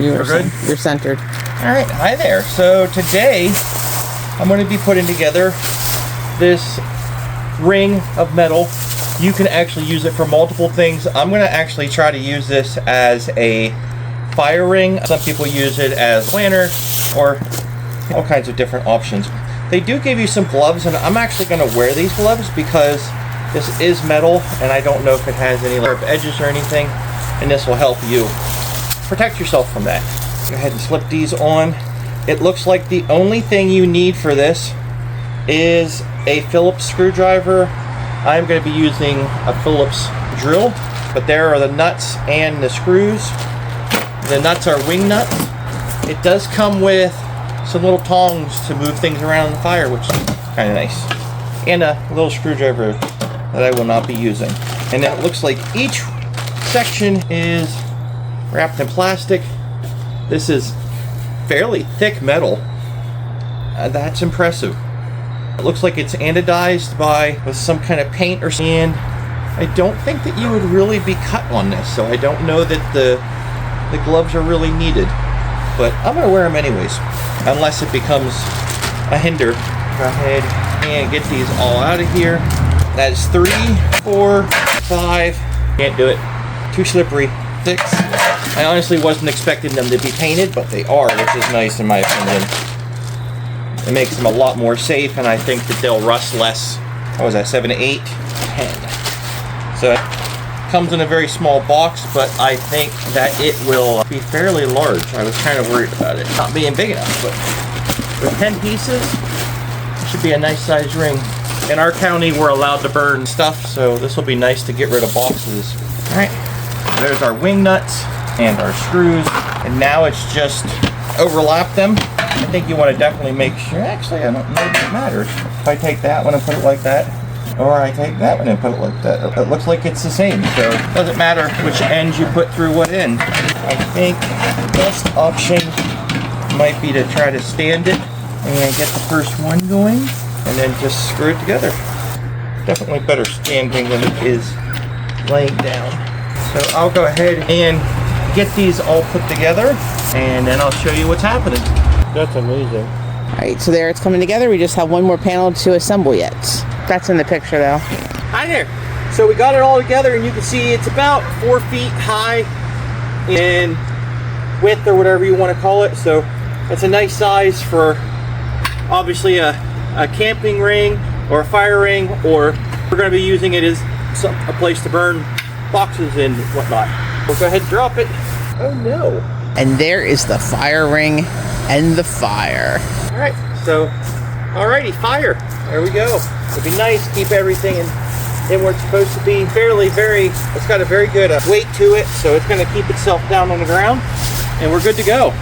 You're good? You're centered. All right, hi there. So today, I'm going to be putting together this ring of metal. You can actually use it for multiple things. I'm going to actually try to use this as a fire ring. Some people use it as a lantern or all kinds of different options. They do give you some gloves, and I'm actually going to wear these gloves because this is metal, and I don't know if it has any sharp edges or anything, and this will help you protect yourself from that. Go ahead and slip these on. It looks like the only thing you need for this is a Phillips screwdriver. I'm going to be using a Phillips drill, but there are the nuts and the screws. The nuts are wing nuts. It does come with some little tongs to move things around the fire, which is kind of nice. And a little screwdriver that I will not be using. And it looks like each section is wrapped in plastic. This is fairly thick metal. That's impressive. It looks like it's anodized with some kind of paint or something. And I don't think that you would really be cut on this, so I don't know that the gloves are really needed. But I'm going to wear them anyways, unless it becomes a hinder. Go ahead and get these all out of here. That's 3, 4, 5. Can't do it. Too slippery. 6. I honestly wasn't expecting them to be painted, but they are, which is nice in my opinion. It makes them a lot more safe, and I think that they'll rust less. What was that, 7, 8, 10. So it comes in a very small box, but I think that it will be fairly large. I was kind of worried about it not being big enough, but with 10 pieces, it should be a nice size ring. In our county, we're allowed to burn stuff, so this will be nice to get rid of boxes. All right, there's our wing nuts and our screws, and now it's just overlap them. I think you want to definitely make sure. Actually, I don't know if it matters. If I take that one and put it like that, or I take that one and put it like that, it looks like it's the same. So it doesn't matter which end you put through what end. I think the best option might be to try to stand it and get the first one going, and then just screw it together. Definitely better standing than it is laying down. So I'll go ahead and get these all put together, and then I'll show you what's happening. That's amazing. All right, so there it's coming together. We just have one more panel to assemble yet. That's in the picture though. Hi there. So we got it all together, and you can see it's about 4 feet high in width, or whatever you want to call it. So that's a nice size for obviously a camping ring or a fire ring, or we're going to be using it as a place to burn boxes and whatnot. We'll go ahead and drop it. Oh no. And there is the fire ring and the fire. All right, so alrighty, fire. There we go. It'd be nice to keep everything in where it's supposed to be. It's got a very good weight to it, so it's going to keep itself down on the ground, and we're good to go.